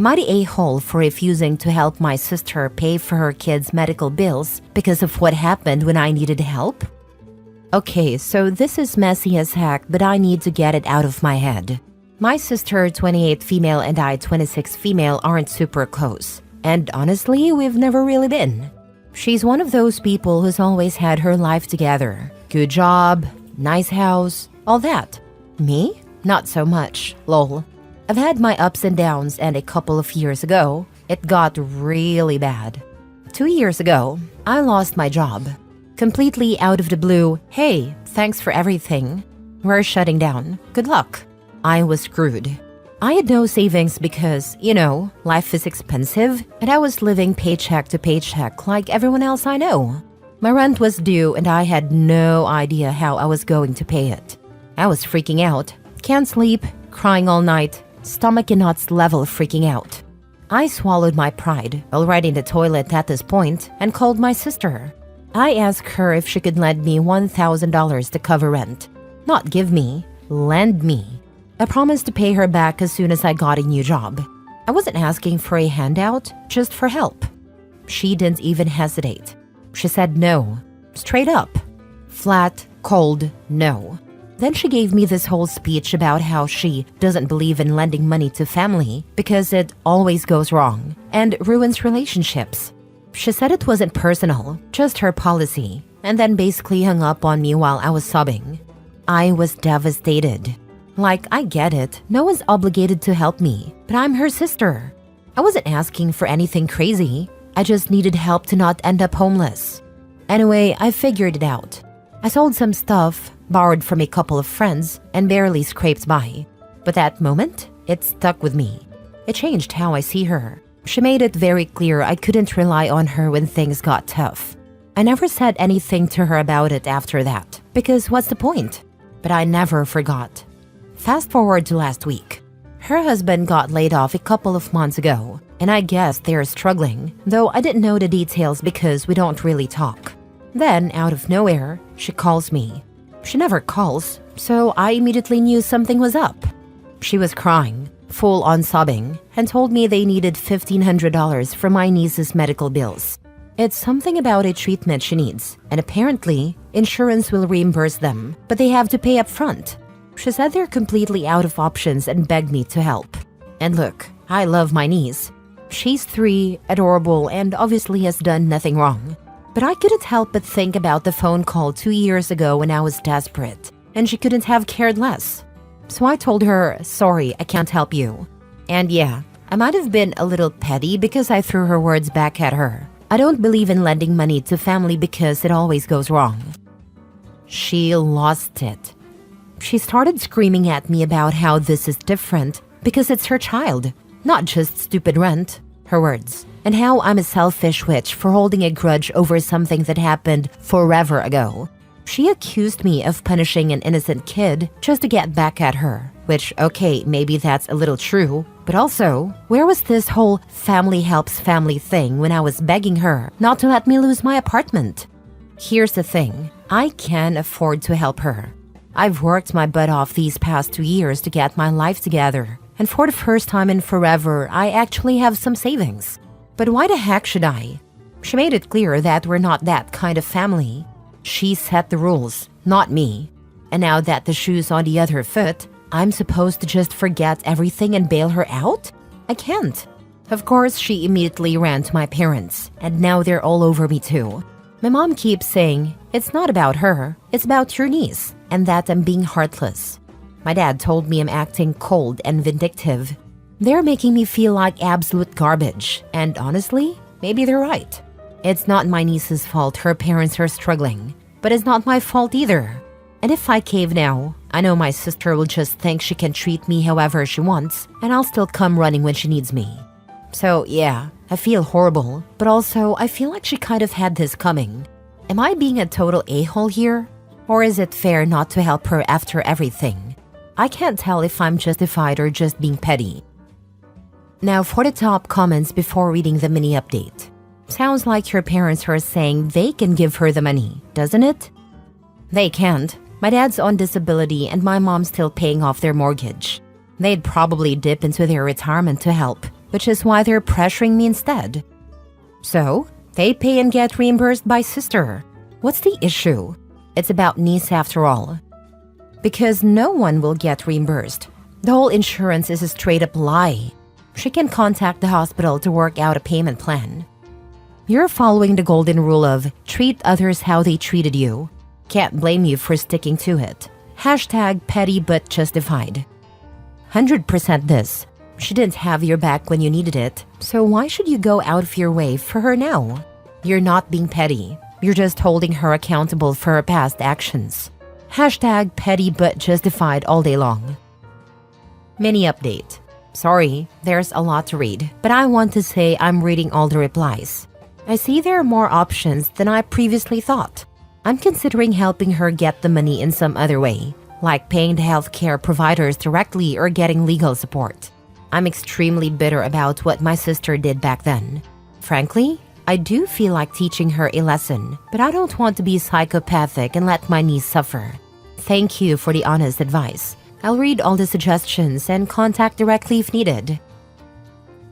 Am I the a-hole for refusing to help my sister pay for her kids' medical bills because of what happened when I needed help? Okay, so this is messy as heck, but I need to get it out of my head. My sister, 28 female, and I, 26 female, aren't super close. And honestly, we've never really been. She's one of those people who's always had her life together. Good job, nice house, all that. Me? Not so much, lol. I've had my ups and downs, and a couple of years ago, it got really bad. 2 years ago, I lost my job. Completely out of the blue, hey, thanks for everything. We're shutting down. Good luck. I was screwed. I had no savings because, life is expensive, and I was living paycheck to paycheck like everyone else I know. My rent was due, and I had no idea how I was going to pay it. I was freaking out. Can't sleep, crying all night, stomach in knots level freaking out. I swallowed my pride, already in the toilet at this point, and called my sister. I asked her if she could lend me $1,000 to cover rent. Not give me, lend me. I promised to pay her back as soon as I got a new job. I wasn't asking for a handout, just for help. She didn't even hesitate. She said no, straight up. Flat, cold, no. Then she gave me this whole speech about how she doesn't believe in lending money to family because it always goes wrong and ruins relationships. She said it wasn't personal, just her policy, and then basically hung up on me while I was sobbing. I was devastated. Like, I get it, no one's obligated to help me, but I'm her sister. I wasn't asking for anything crazy, I just needed help to not end up homeless. Anyway, I figured it out. I sold some stuff, borrowed from a couple of friends, and barely scraped by. But that moment, it stuck with me. It changed how I see her. She made it very clear I couldn't rely on her when things got tough. I never said anything to her about it after that, because what's the point? But I never forgot. Fast forward to last week. Her husband got laid off a couple of months ago, and I guess they're struggling, though I didn't know the details because we don't really talk. Then, out of nowhere, she calls me. She never calls, so I immediately knew something was up. She was crying, full on sobbing, and told me they needed $1,500 for my niece's medical bills. It's something about a treatment she needs, and apparently, insurance will reimburse them, but they have to pay up front. She said they're completely out of options and begged me to help. And look, I love my niece. She's 3, adorable, and obviously has done nothing wrong. But I couldn't help but think about the phone call 2 years ago when I was desperate, and she couldn't have cared less. So I told her, sorry, I can't help you. And yeah, I might have been a little petty because I threw her words back at her. I don't believe in lending money to family because it always goes wrong. She lost it. She started screaming at me about how this is different because it's her child, not just stupid rent, her words, and how I'm a selfish witch for holding a grudge over something that happened forever ago. She accused me of punishing an innocent kid just to get back at her, which, okay, maybe that's a little true, but also, where was this whole family helps family thing when I was begging her not to let me lose my apartment? Here's the thing, I can afford to help her. I've worked my butt off these past 2 years to get my life together, and for the first time in forever, I actually have some savings. But why the heck should I? She made it clear that we're not that kind of family. She set the rules, not me. And now that the shoe's on the other foot, I'm supposed to just forget everything and bail her out? I can't. Of course, she immediately ran to my parents, and now they're all over me too. My mom keeps saying, it's not about her, it's about your niece, and that I'm being heartless. My dad told me I'm acting cold and vindictive. They're making me feel like absolute garbage, and honestly, maybe they're right. It's not my niece's fault her parents are struggling, but it's not my fault either. And if I cave now, I know my sister will just think she can treat me however she wants, and I'll still come running when she needs me. So yeah, I feel horrible, but also I feel like she kind of had this coming. Am I being a total a-hole here? Or is it fair not to help her after everything? I can't tell if I'm justified or just being petty. Now for the top comments before reading the mini update. Sounds like her parents are saying they can give her the money, doesn't it? They can't. My dad's on disability and my mom's still paying off their mortgage. They'd probably dip into their retirement to help, which is why they're pressuring me instead. So, they pay and get reimbursed by sister. What's the issue? It's about niece after all. Because no one will get reimbursed. The whole insurance is a straight-up lie. She can contact the hospital to work out a payment plan. You're following the golden rule of treat others how they treated you. Can't blame you for sticking to it. Hashtag petty but justified. 100% this. She didn't have your back when you needed it, so why should you go out of your way for her now? You're not being petty. You're just holding her accountable for her past actions. Hashtag petty but justified all day long. Mini update. Sorry, there's a lot to read, but I want to say I'm reading all the replies. I see there are more options than I previously thought. I'm considering helping her get the money in some other way, like paying the healthcare providers directly or getting legal support. I'm extremely bitter about what my sister did back then. Frankly, I do feel like teaching her a lesson, but I don't want to be psychopathic and let my niece suffer. Thank you for the honest advice. I'll read all the suggestions and contact directly if needed.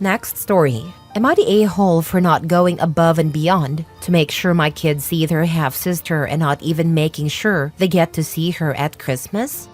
Next story. Am I the a-hole for not going above and beyond to make sure my kids see their half-sister and not even making sure they get to see her at Christmas?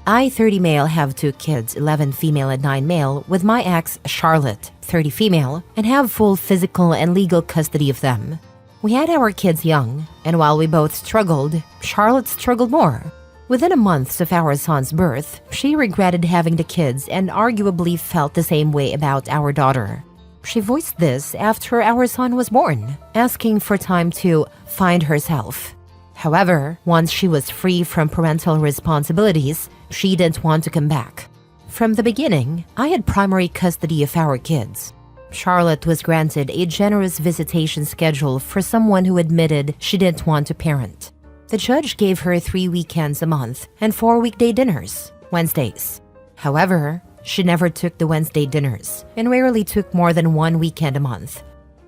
I, 30 male, have 2 kids, 11 female and 9 male, with my ex, Charlotte, 30 female, and have full physical and legal custody of them. We had our kids young, and while we both struggled, Charlotte struggled more. Within a month of our son's birth, she regretted having the kids and arguably felt the same way about our daughter. She voiced this after our son was born, asking for time to find herself. However, once she was free from parental responsibilities, she didn't want to come back. From the beginning, I had primary custody of our kids. Charlotte was granted a generous visitation schedule for someone who admitted she didn't want to parent. The judge gave her 3 weekends a month and 4 weekday dinners, Wednesdays. However, she never took the Wednesday dinners and rarely took more than 1 weekend a month.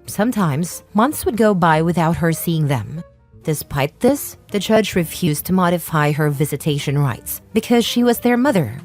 Sometimes, months would go by without her seeing them. Despite this, the judge refused to modify her visitation rights because she was their mother.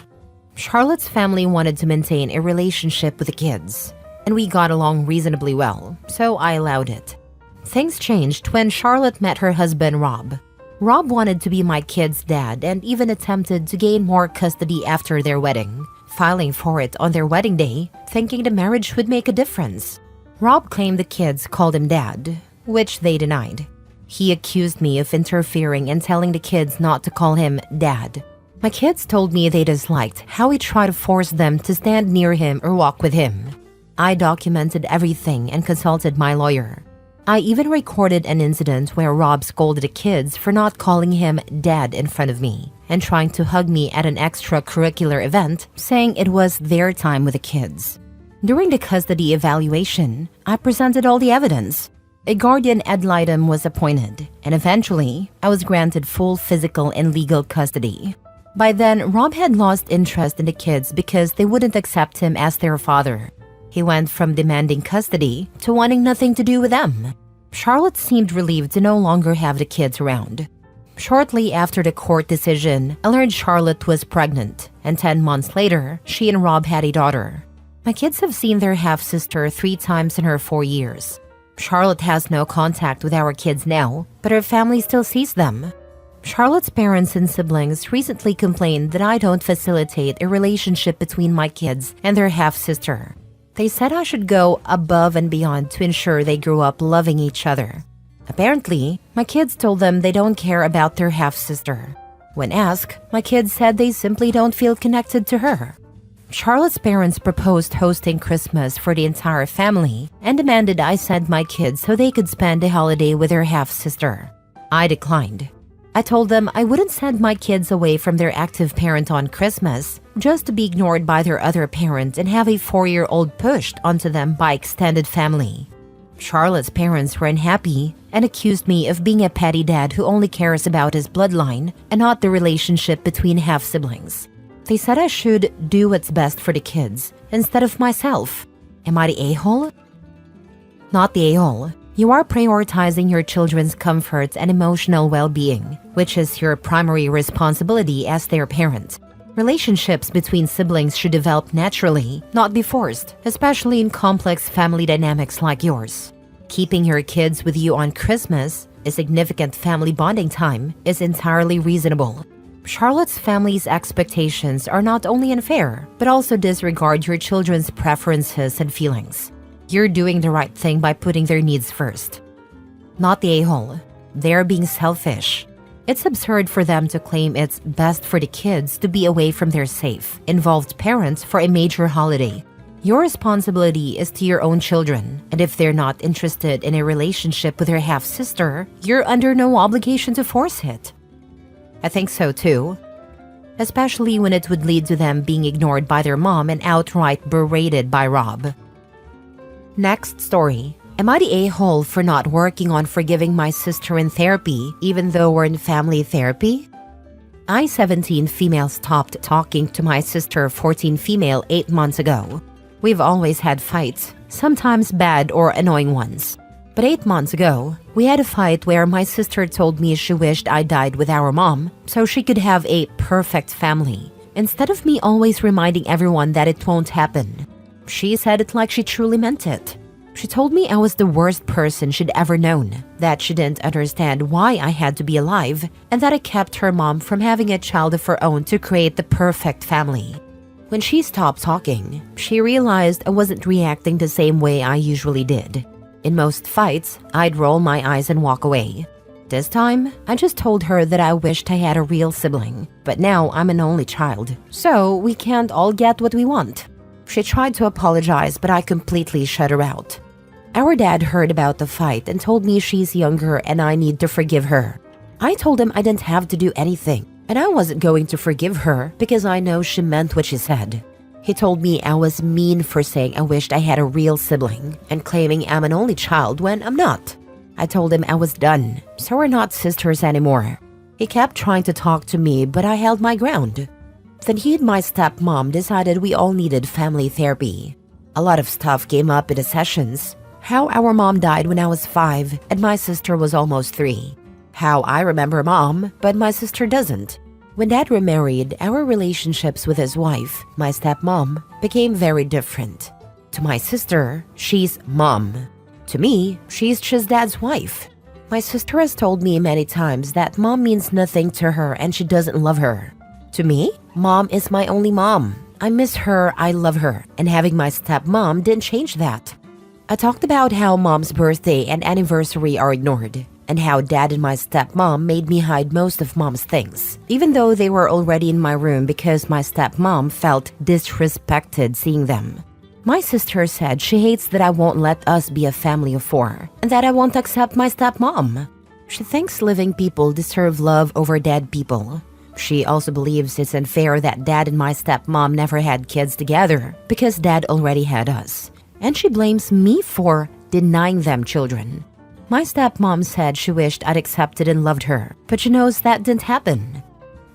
Charlotte's family wanted to maintain a relationship with the kids, and we got along reasonably well, so I allowed it. Things changed when Charlotte met her husband, Rob. Rob wanted to be my kid's dad and even attempted to gain more custody after their wedding, filing for it on their wedding day, thinking the marriage would make a difference. Rob claimed the kids called him dad, which they denied. He accused me of interfering and telling the kids not to call him dad. My kids told me they disliked how he tried to force them to stand near him or walk with him. I documented everything and consulted my lawyer. I even recorded an incident where Rob scolded the kids for not calling him dad in front of me and trying to hug me at an extracurricular event, saying it was their time with the kids. During the custody evaluation, I presented all the evidence. A guardian ad litem was appointed, and eventually, I was granted full physical and legal custody. By then, Rob had lost interest in the kids because they wouldn't accept him as their father. He went from demanding custody to wanting nothing to do with them. Charlotte seemed relieved to no longer have the kids around. Shortly after the court decision, I learned Charlotte was pregnant, and 10 months later, she and Rob had a daughter. My kids have seen their half-sister 3 times in her 4 years. Charlotte has no contact with our kids now, but her family still sees them. Charlotte's parents and siblings recently complained that I don't facilitate a relationship between my kids and their half-sister. They said I should go above and beyond to ensure they grew up loving each other. Apparently, my kids told them they don't care about their half-sister. When asked, my kids said they simply don't feel connected to her. Charlotte's parents proposed hosting Christmas for the entire family and demanded I send my kids so they could spend the holiday with their half-sister. I declined. I told them I wouldn't send my kids away from their active parent on Christmas just to be ignored by their other parent and have a 4-year-old pushed onto them by extended family. Charlotte's parents were unhappy and accused me of being a petty dad who only cares about his bloodline and not the relationship between half-siblings. They said I should do what's best for the kids instead of myself. Am I the a-hole? Not the a-hole. You are prioritizing your children's comfort and emotional well-being, which is your primary responsibility as their parent. Relationships between siblings should develop naturally, not be forced, especially in complex family dynamics like yours. Keeping your kids with you on Christmas, a significant family bonding time, is entirely reasonable. Charlotte's family's expectations are not only unfair, but also disregard your children's preferences and feelings. You're doing the right thing by putting their needs first. Not the a-hole. They're being selfish. It's absurd for them to claim it's best for the kids to be away from their safe, involved parents for a major holiday. Your responsibility is to your own children, and if they're not interested in a relationship with their half-sister, you're under no obligation to force it. I think so too. Especially when it would lead to them being ignored by their mom and outright berated by Rob. Next story. Am I the a-hole for not working on forgiving my sister in therapy, even though we're in family therapy? I, 17 female, stopped talking to my sister, 14 female, 8 months ago. We've always had fights, sometimes bad or annoying ones. But 8 months ago, we had a fight where my sister told me she wished I died with our mom so she could have a perfect family, instead of me always reminding everyone that it won't happen. She said it like she truly meant it. She told me I was the worst person she'd ever known, that she didn't understand why I had to be alive, and that I kept her mom from having a child of her own to create the perfect family. When she stopped talking, she realized I wasn't reacting the same way I usually did. In most fights, I'd roll my eyes and walk away. This time, I just told her that I wished I had a real sibling, but now I'm an only child, so we can't all get what we want. She tried to apologize, but I completely shut her out. Our dad heard about the fight and told me she's younger and I need to forgive her. I told him I didn't have to do anything, and I wasn't going to forgive her because I know she meant what she said. He told me I was mean for saying I wished I had a real sibling and claiming I'm an only child when I'm not. I told him I was done, so we're not sisters anymore. He kept trying to talk to me, but I held my ground. Then he and my stepmom decided we all needed family therapy. A lot of stuff came up in the sessions. How our mom died when I was 5 and my sister was almost 3. How I remember mom, but my sister doesn't. When dad remarried, our relationships with his wife, my stepmom, became very different. To my sister, she's mom. To me, she's just dad's wife. My sister has told me many times that mom means nothing to her and she doesn't love her. To me, mom is my only mom. I miss her, I love her, and having my stepmom didn't change that. I talked about how mom's birthday and anniversary are ignored, and how dad and my stepmom made me hide most of mom's things, even though they were already in my room because my stepmom felt disrespected seeing them. My sister said she hates that I won't let us be a family of 4, and that I won't accept my stepmom. She thinks living people deserve love over dead people. She also believes it's unfair that dad and my stepmom never had kids together because dad already had us. And she blames me for denying them children. My stepmom said she wished I'd accepted and loved her, but she knows that didn't happen.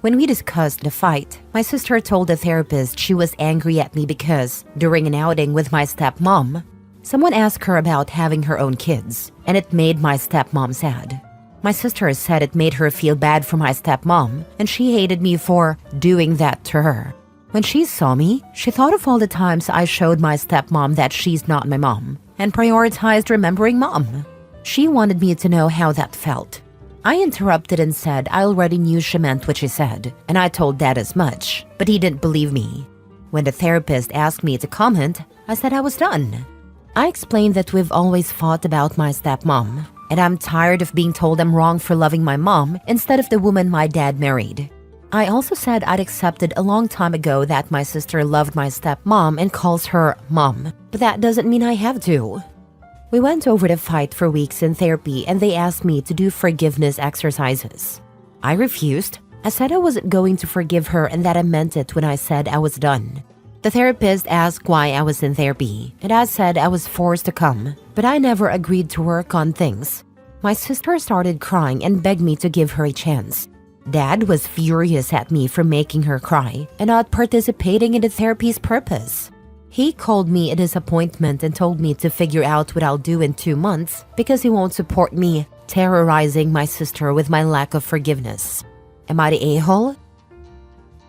When we discussed the fight, my sister told the therapist she was angry at me because, during an outing with my stepmom, someone asked her about having her own kids, and it made my stepmom sad. My sister said it made her feel bad for my stepmom, and she hated me for doing that to her. When she saw me, she thought of all the times I showed my stepmom that she's not my mom, and prioritized remembering mom. She wanted me to know how that felt. I interrupted and said I already knew she meant what she said, and I told dad as much, but he didn't believe me. When the therapist asked me to comment, I said I was done. I explained that we've always fought about my stepmom, and I'm tired of being told I'm wrong for loving my mom instead of the woman my dad married. I also said I'd accepted a long time ago that my sister loved my stepmom and calls her mom, but that doesn't mean I have to. We went over the fight for weeks in therapy and they asked me to do forgiveness exercises. I refused. I said I wasn't going to forgive her and that I meant it when I said I was done. The therapist asked why I was in therapy, and I said I was forced to come, but I never agreed to work on things. My sister started crying and begged me to give her a chance. Dad was furious at me for making her cry and not participating in the therapy's purpose. He called me a disappointment and told me to figure out what I'll do in 2 months because he won't support me terrorizing my sister with my lack of forgiveness. Am I the a-hole?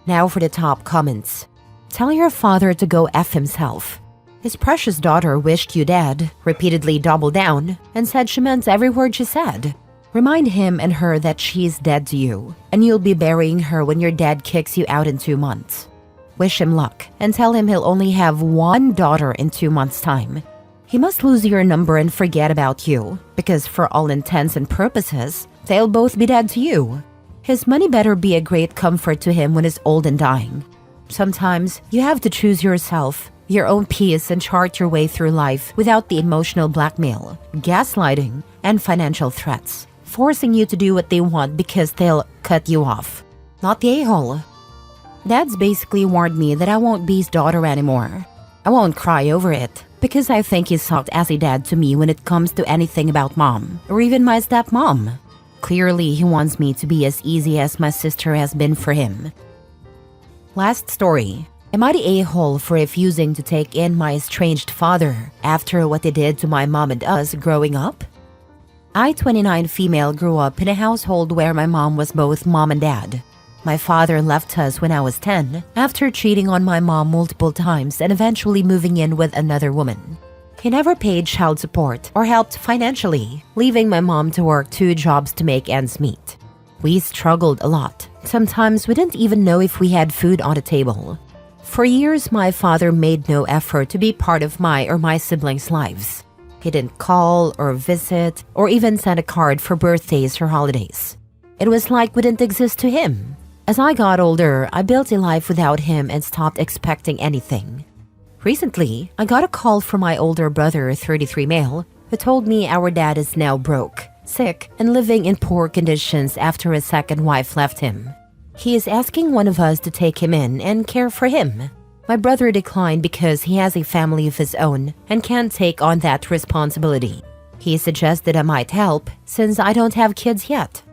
Now for the top comments. Tell your father to go F himself. His precious daughter wished you dead, repeatedly doubled down, and said she meant every word she said. Remind him and her that she's dead to you, and you'll be burying her when your dad kicks you out in 2 months. Wish him luck, and tell him he'll only have one daughter in 2 months' time. He must lose your number and forget about you, because for all intents and purposes, they'll both be dead to you. His money better be a great comfort to him when he's old and dying. Sometimes, you have to choose yourself, your own peace, and chart your way through life without the emotional blackmail, gaslighting, and financial threats, forcing you to do what they want because they'll cut you off. Not the a-hole. Dad's basically warned me that I won't be his daughter anymore. I won't cry over it, because I think he sucked as a dad to me when it comes to anything about mom, or even my stepmom. Clearly, he wants me to be as easy as my sister has been for him. Last story. Am I the a-hole for refusing to take in my estranged father after what they did to my mom and us growing up? I, 29 female, grew up in a household where my mom was both mom and dad. My father left us when I was 10 after cheating on my mom multiple times and eventually moving in with another woman. He never paid child support or helped financially, leaving my mom to work 2 jobs to make ends meet. We struggled a lot. Sometimes we didn't even know if we had food on the table. For years, my father made no effort to be part of my or my siblings' lives. He didn't call or visit or even send a card for birthdays or holidays. It was like we didn't exist to him. As I got older, I built a life without him and stopped expecting anything. Recently, I got a call from my older brother, 33 male, who told me our dad is now broke, sick, and living in poor conditions after his second wife left him. He is asking one of us to take him in and care for him. My brother declined because he has a family of his own and can't take on that responsibility. He suggested I might help since I don't have kids yet.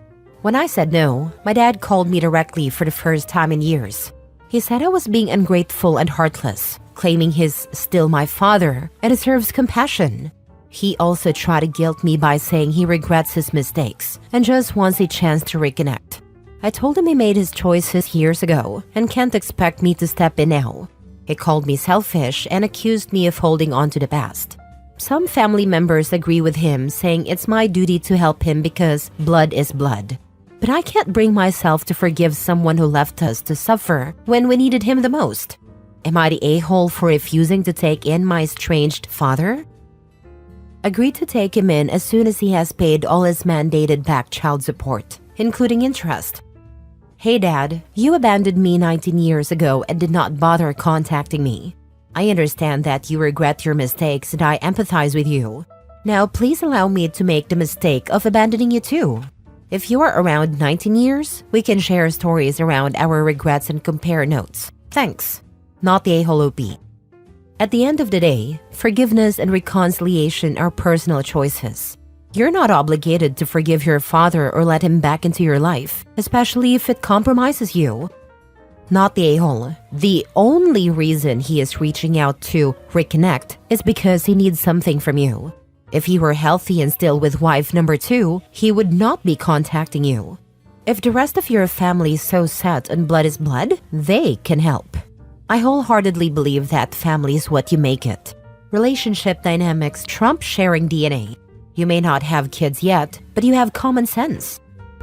When I said no, my dad called me directly for the first time in years. He said I was being ungrateful and heartless, claiming he's still my father and deserves compassion. He also tried to guilt me by saying he regrets his mistakes and just wants a chance to reconnect. I told him he made his choices years ago and can't expect me to step in now. He called me selfish and accused me of holding on to the past. Some family members agree with him, saying it's my duty to help him because blood is blood. But I can't bring myself to forgive someone who left us to suffer when we needed him the most. Am I the a-hole for refusing to take in my estranged father? Agreed to take him in as soon as he has paid all his mandated back child support, including interest. Hey Dad, you abandoned me 19 years ago and did not bother contacting me. I understand that you regret your mistakes and I empathize with you. Now please allow me to make the mistake of abandoning you too. If you are around 19 years, we can share stories around our regrets and compare notes. Thanks. Not the a-hole OP. At the end of the day, forgiveness and reconciliation are personal choices. You're not obligated to forgive your father or let him back into your life, especially if it compromises you. Not the a-hole. The only reason he is reaching out to reconnect is because he needs something from you. If he were healthy and still with wife number 2, he would not be contacting you. If the rest of your family is so set on blood is blood, they can help. I wholeheartedly believe that family is what you make it. Relationship dynamics trump sharing DNA. You may not have kids yet, but you have common sense.